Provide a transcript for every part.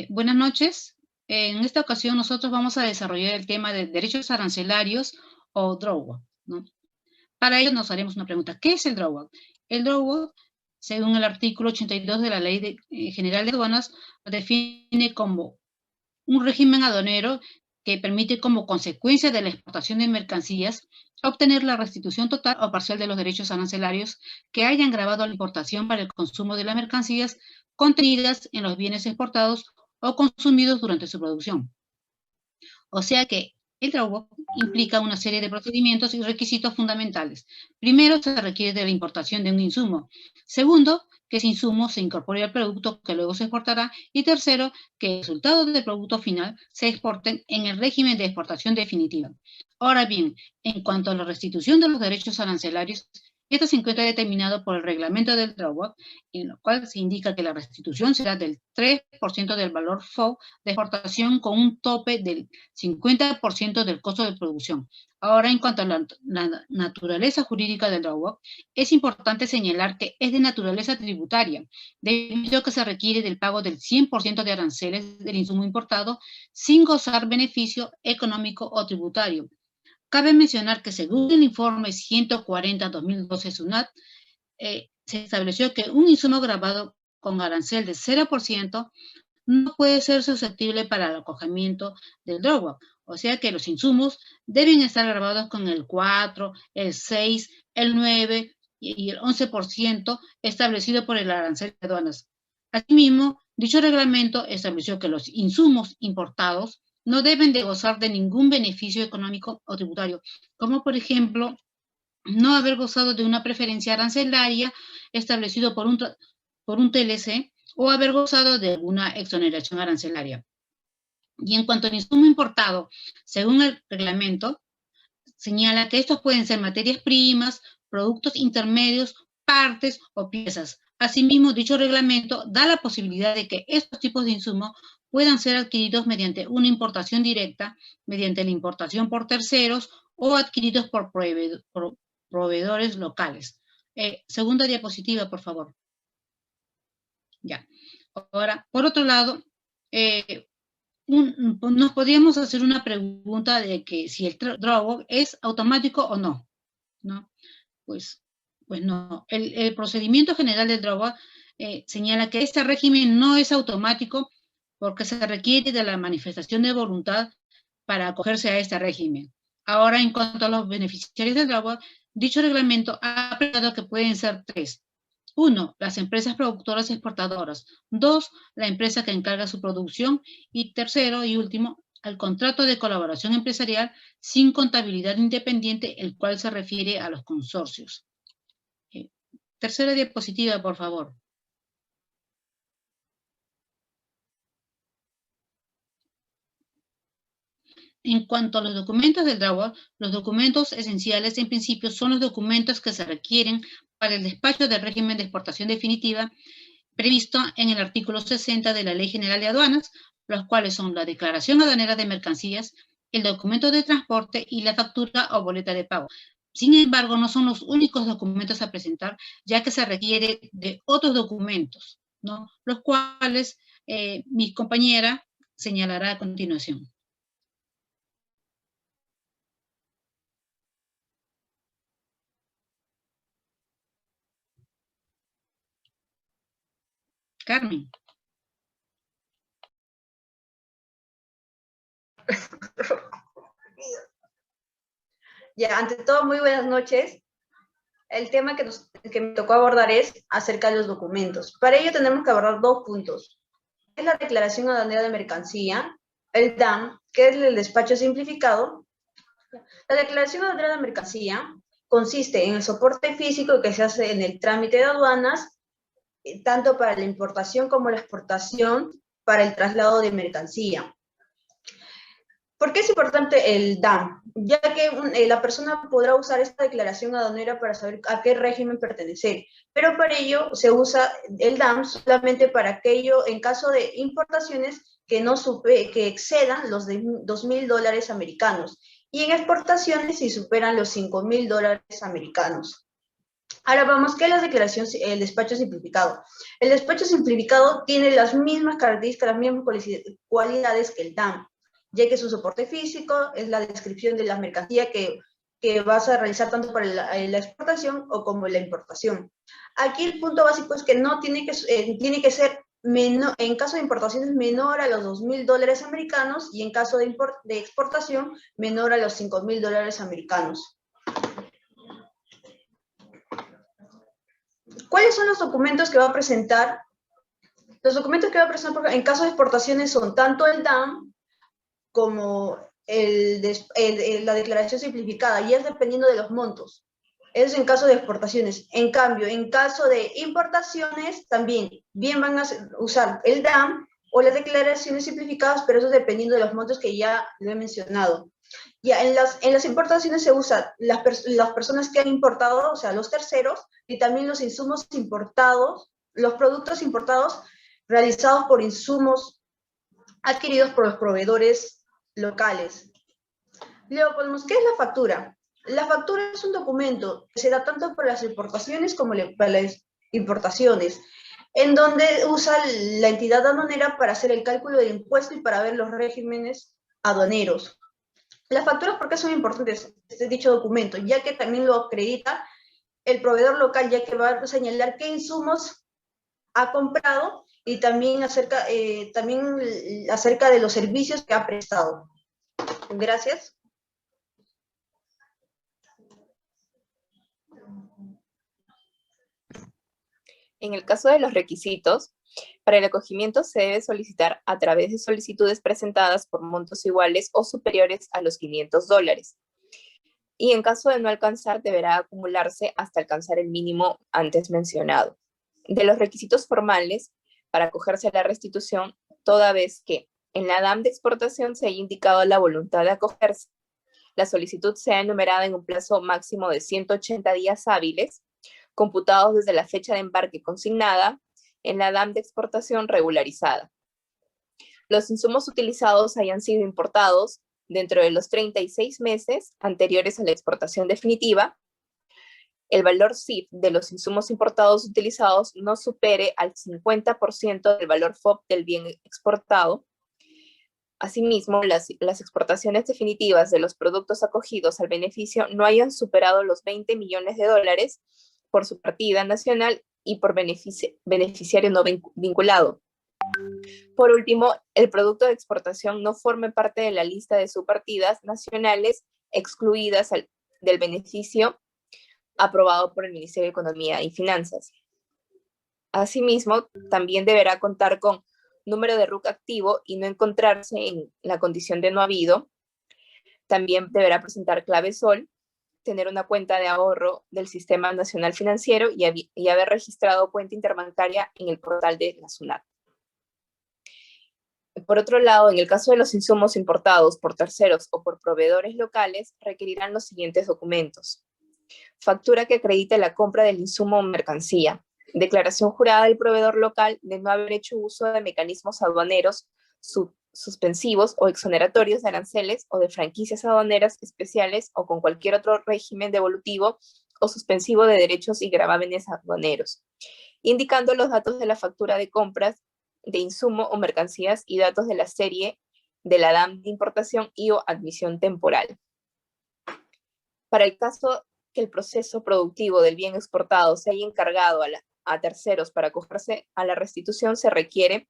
Buenas noches. En esta ocasión nosotros vamos a desarrollar el tema de derechos arancelarios o drawback, ¿no? Para ello nos haremos una pregunta. ¿Qué es el drawback? El drawback, según el artículo 82 de la Ley General de Aduanas, lo define como un régimen aduanero que permite como consecuencia de la exportación de mercancías obtener la restitución total o parcial de los derechos arancelarios que hayan gravado la importación para el consumo de las mercancías contenidas en los bienes exportados o consumidos durante su producción. O sea que el drawback implica una serie de procedimientos y requisitos fundamentales. Primero, se requiere de la importación de un insumo. Segundo, que ese insumo se incorpore al producto que luego se exportará. Y tercero, que el resultado del producto final se exporten en el régimen de exportación definitiva. Ahora bien, en cuanto a la restitución de los derechos arancelarios, esto se encuentra determinado por el reglamento del drawback, en lo cual se indica que la restitución será del 3% del valor FOB de exportación con un tope del 50% del costo de producción. Ahora, en cuanto a la naturaleza jurídica del drawback, es importante señalar que es de naturaleza tributaria, debido a que se requiere del pago del 100% de aranceles del insumo importado sin gozar beneficio económico o tributario. Cabe mencionar que según el informe 140-2012 SUNAT, se estableció que un insumo grabado con arancel de 0% no puede ser susceptible para el acogimiento del drawback. O sea que los insumos deben estar grabados con el 4, el 6, el 9 y el 11% establecido por el arancel de aduanas. Asimismo, dicho reglamento estableció que los insumos importados no deben de gozar de ningún beneficio económico o tributario, como por ejemplo, no haber gozado de una preferencia arancelaria establecido por un TLC o haber gozado de alguna exoneración arancelaria. Y en cuanto al insumo importado, según el reglamento, señala que estos pueden ser materias primas, productos intermedios, partes o piezas. Asimismo, dicho reglamento da la posibilidad de que estos tipos de insumos puedan ser adquiridos mediante una importación directa, mediante la importación por terceros o adquiridos por proveedores locales. Segunda diapositiva, por favor. Ya. Ahora, por otro lado, nos podríamos hacer una pregunta de que si el drawback es automático o no, ¿no? Pues no. El procedimiento general del drawback señala que este régimen no es automático porque se requiere de la manifestación de voluntad para acogerse a este régimen. Ahora, en cuanto a los beneficiarios del drawback, dicho reglamento ha aplicado que pueden ser tres. 1, las empresas productoras exportadoras. 2, la empresa que encarga su producción. Y tercero y último, al contrato de colaboración empresarial sin contabilidad independiente, el cual se refiere a los consorcios. Tercera diapositiva, por favor. En cuanto a los documentos del drawback, los documentos esenciales en principio son los documentos que se requieren para el despacho del régimen de exportación definitiva previsto en el artículo 60 de la Ley General de Aduanas, los cuales son la declaración aduanera de mercancías, el documento de transporte y la factura o boleta de pago. Sin embargo, no son los únicos documentos a presentar, ya que se requiere de otros documentos, ¿no? Los cuales mi compañera señalará a continuación. Carmen. Ya, ante todo, muy buenas noches. El tema que me tocó abordar es acerca de los documentos. Para ello tenemos que abordar dos puntos. Es la declaración aduanera de mercancía, el DAM, que es el despacho simplificado. La declaración aduanera de mercancía consiste en el soporte físico que se hace en el trámite de aduanas, tanto para la importación como la exportación, para el traslado de mercancía. ¿Por qué es importante el DAM? Ya que la persona podrá usar esta declaración aduanera para saber a qué régimen pertenecer, pero para ello se usa el DAM solamente para aquello en caso de importaciones que excedan los $2.000 americanos y en exportaciones si superan los $5.000 americanos. Ahora vamos, ¿qué es la declaración, el despacho simplificado? El despacho simplificado tiene las mismas características, las mismas cualidades que el DAM, ya que su soporte físico es la descripción de la mercancía que vas a realizar tanto para la exportación o como la importación. Aquí el punto básico es que no tiene que ser menor, en caso de importación menor a los $2.000 americanos y en caso de exportación menor a los $5.000 americanos. ¿Cuáles son los documentos que va a presentar? Los documentos que va a presentar en caso de exportaciones son tanto el DAM como la declaración simplificada, y es dependiendo de los montos. Eso es en caso de exportaciones. En cambio, en caso de importaciones, también bien van a usar el DAM o las declaraciones simplificadas, pero eso dependiendo de los montos que ya lo he mencionado. Ya en las importaciones se usan las personas que han importado, o sea, los terceros, y también los insumos importados, los productos importados realizados por insumos adquiridos por los proveedores locales. Luego ponemos, ¿qué es la factura? La factura es un documento que se da tanto para las exportaciones como para las importaciones, en donde usa la entidad aduanera para hacer el cálculo del impuesto y para ver los regímenes aduaneros. Las facturas, ¿por qué son importantes dicho documento? Ya que también lo acredita el proveedor local, ya que va a señalar qué insumos ha comprado y también acerca de los servicios que ha prestado. Gracias. En el caso de los requisitos, para el acogimiento se debe solicitar a través de solicitudes presentadas por montos iguales o superiores a los $500. Y en caso de no alcanzar, deberá acumularse hasta alcanzar el mínimo antes mencionado. De los requisitos formales para acogerse a la restitución, toda vez que en la DAM de exportación se haya indicado la voluntad de acogerse, la solicitud sea enumerada en un plazo máximo de 180 días hábiles, computados desde la fecha de embarque consignada en la DAM de exportación regularizada. Los insumos utilizados hayan sido importados dentro de los 36 meses anteriores a la exportación definitiva. El valor CIF de los insumos importados utilizados no supere al 50% del valor FOB del bien exportado. Asimismo, las exportaciones definitivas de los productos acogidos al beneficio no hayan superado los $20 millones por su partida nacional y por beneficiario no vinculado. Por último, el producto de exportación no forme parte de la lista de subpartidas nacionales excluidas del beneficio aprobado por el Ministerio de Economía y Finanzas. Asimismo, también deberá contar con número de RUC activo y no encontrarse en la condición de no habido. También deberá presentar clave SOL, tener una cuenta de ahorro del Sistema Nacional Financiero y haber registrado cuenta interbancaria en el portal de la SUNAT. Por otro lado, en el caso de los insumos importados por terceros o por proveedores locales, requerirán los siguientes documentos: factura que acredite la compra del insumo o mercancía, declaración jurada del proveedor local de no haber hecho uso de mecanismos aduaneros suspensivos o exoneratorios de aranceles o de franquicias aduaneras especiales o con cualquier otro régimen devolutivo o suspensivo de derechos y gravámenes aduaneros, indicando los datos de la factura de compras de insumo o mercancías y datos de la serie de la DAM de importación y o admisión temporal. Para el caso que el proceso productivo del bien exportado se haya encargado a terceros para acogerse a la restitución, se requiere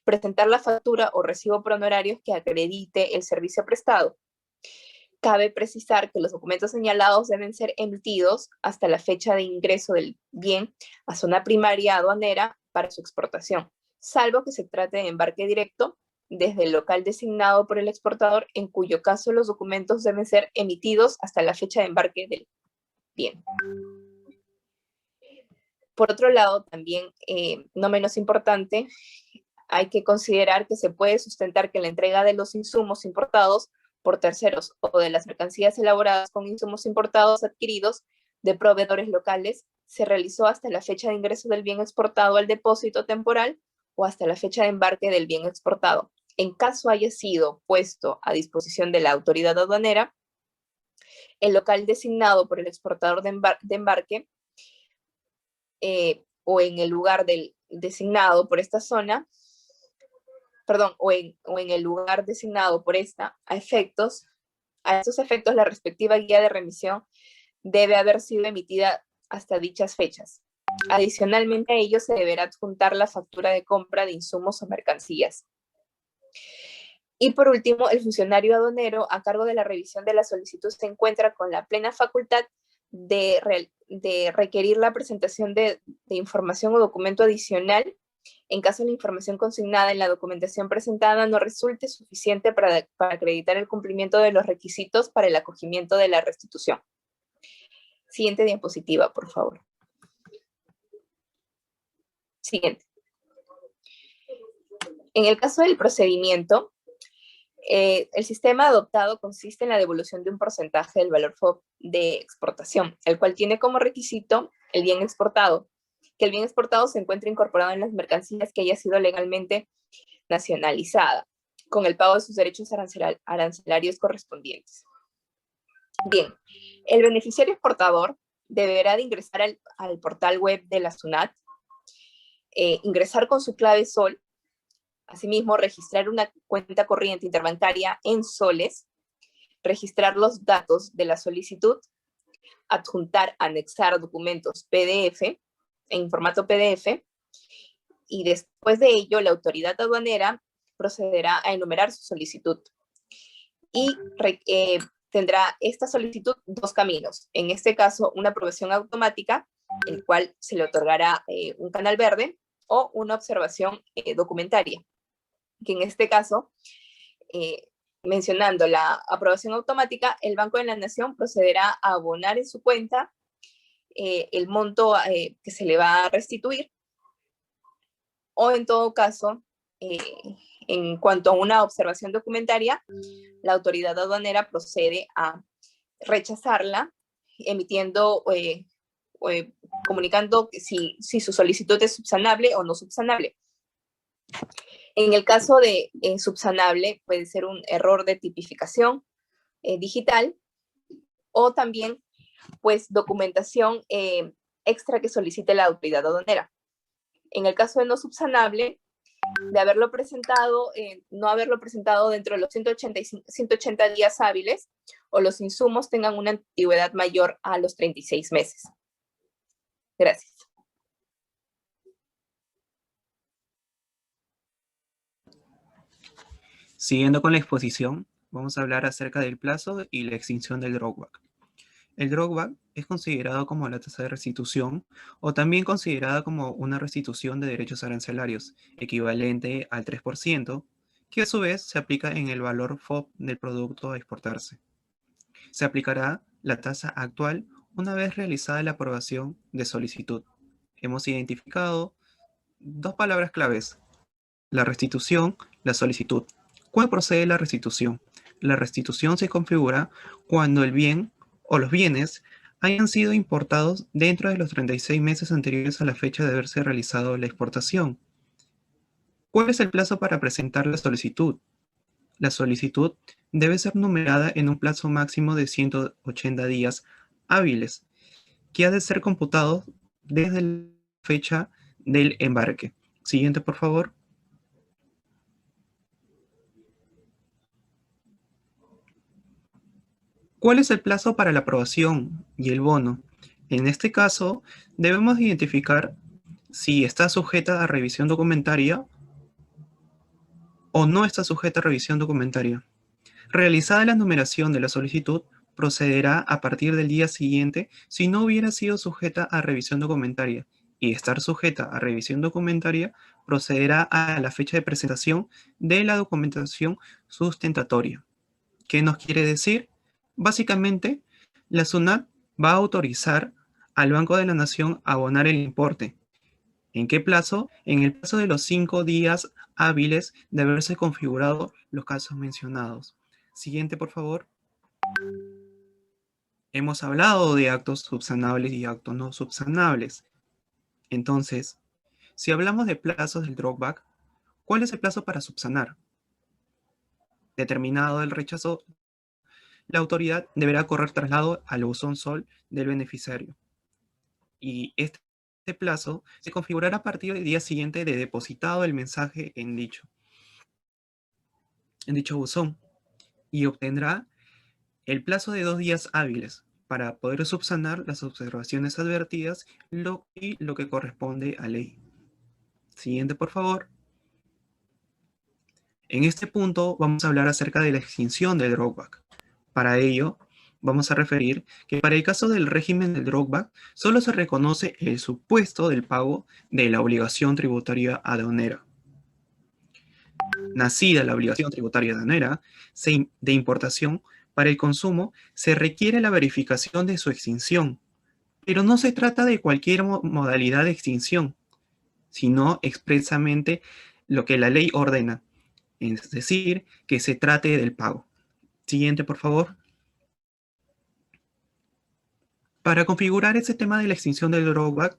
presentar la factura o recibo por honorarios que acredite el servicio prestado. Cabe precisar que los documentos señalados deben ser emitidos hasta la fecha de ingreso del bien a zona primaria aduanera para su exportación, salvo que se trate de embarque directo desde el local designado por el exportador, en cuyo caso los documentos deben ser emitidos hasta la fecha de embarque del bien. Por otro lado, también, no menos importante, hay que considerar que se puede sustentar que la entrega de los insumos importados por terceros o de las mercancías elaboradas con insumos importados adquiridos de proveedores locales se realizó hasta la fecha de ingreso del bien exportado al depósito temporal o hasta la fecha de embarque del bien exportado. En caso haya sido puesto a disposición de la autoridad aduanera, el local designado por el exportador de embarque o en el lugar designado por esta zona, perdón, o en el lugar designado por esta, a estos efectos, la respectiva guía de remisión debe haber sido emitida hasta dichas fechas. Adicionalmente a ello, se deberá adjuntar la factura de compra de insumos o mercancías. Y por último, el funcionario aduanero a cargo de la revisión de la solicitud se encuentra con la plena facultad de requerir la presentación de información o documento adicional en caso la información consignada en la documentación presentada no resulte suficiente para acreditar el cumplimiento de los requisitos para el acogimiento de la restitución. Siguiente diapositiva, por favor. Siguiente. En el caso del procedimiento, el sistema adoptado consiste en la devolución de un porcentaje del valor FOB de exportación, el cual tiene como requisito el bien exportado, que el bien exportado se encuentre incorporado en las mercancías que haya sido legalmente nacionalizada, con el pago de sus derechos arancelarios correspondientes. Bien, el beneficiario exportador deberá de ingresar al portal web de la SUNAT, ingresar con su clave SOL, asimismo registrar una cuenta corriente interbancaria en soles, registrar los datos de la solicitud, adjuntar, anexar documentos PDF, en formato PDF, y después de ello la autoridad aduanera procederá a enumerar su solicitud. Y tendrá esta solicitud dos caminos. En este caso, una aprobación automática, el cual se le otorgará un canal verde, o una observación documentaria, que en este caso, mencionando la aprobación automática, el Banco de la Nación procederá a abonar en su cuenta el monto que se le va a restituir, o en todo caso, en cuanto a una observación documentaria, la autoridad aduanera procede a rechazarla, emitiendo, comunicando si su solicitud es subsanable o no subsanable. En el caso de subsanable, puede ser un error de tipificación digital, o también pues documentación extra que solicite la autoridad aduanera. En el caso de no subsanable, de haberlo presentado, no haberlo presentado dentro de los 180 días hábiles, o los insumos tengan una antigüedad mayor a los 36 meses. Gracias. Siguiendo con la exposición, vamos a hablar acerca del plazo y la extinción del drawback. El drawback es considerado como la tasa de restitución, o también considerada como una restitución de derechos arancelarios, equivalente al 3%, que a su vez se aplica en el valor FOB del producto a exportarse. Se aplicará la tasa actual una vez realizada la aprobación de solicitud. Hemos identificado dos palabras claves: la restitución, la solicitud. ¿Cuándo procede la restitución? La restitución se configura cuando el bien o los bienes hayan sido importados dentro de los 36 meses anteriores a la fecha de haberse realizado la exportación. ¿Cuál es el plazo para presentar la solicitud? La solicitud debe ser numerada en un plazo máximo de 180 días hábiles, que ha de ser computado desde la fecha del embarque. Siguiente, por favor. ¿Cuál es el plazo para la aprobación y el bono? En este caso, debemos identificar si está sujeta a revisión documentaria o no está sujeta a revisión documentaria. Realizada la numeración de la solicitud, procederá a partir del día siguiente si no hubiera sido sujeta a revisión documentaria, y estar sujeta a revisión documentaria, procederá a la fecha de presentación de la documentación sustentatoria. ¿Qué nos quiere decir? Básicamente, la SUNAT va a autorizar al Banco de la Nación a abonar el importe. ¿En qué plazo? En el plazo de los 5 días hábiles de haberse configurado los casos mencionados. Siguiente, por favor. Hemos hablado de actos subsanables y actos no subsanables. Entonces, si hablamos de plazos del drawback, ¿cuál es el plazo para subsanar? Determinado el rechazo, la autoridad deberá correr traslado al buzón SOL del beneficiario. Y este plazo se configurará a partir del día siguiente de depositado el mensaje en dicho buzón y obtendrá el plazo de 2 días hábiles para poder subsanar las observaciones advertidas y lo que corresponde a ley. Siguiente, por favor. En este punto vamos a hablar acerca de la extinción del drawback. Para ello, vamos a referir que para el caso del régimen del drawback, solo se reconoce el supuesto del pago de la obligación tributaria aduanera. Nacida la obligación tributaria aduanera de importación, para el consumo se requiere la verificación de su extinción, pero no se trata de cualquier modalidad de extinción, sino expresamente lo que la ley ordena, es decir, que se trate del pago. Siguiente, por favor. Para configurar este tema de la extinción del drawback,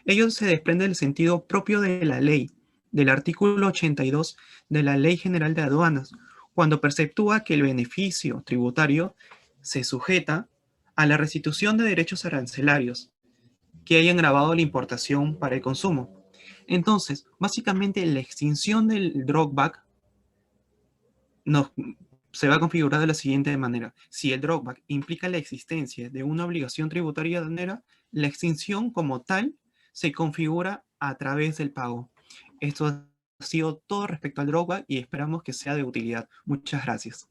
ello se desprende del sentido propio de la ley, del artículo 82 de la Ley General de Aduanas, cuando perceptúa que el beneficio tributario se sujeta a la restitución de derechos arancelarios que hayan gravado la importación para el consumo. Entonces, básicamente la extinción del drawback se va a configurar de la siguiente manera. Si el drawback implica la existencia de una obligación tributaria aduanera, la extinción como tal se configura a través del pago. Esto ha sido todo respecto al drawback y esperamos que sea de utilidad. Muchas gracias.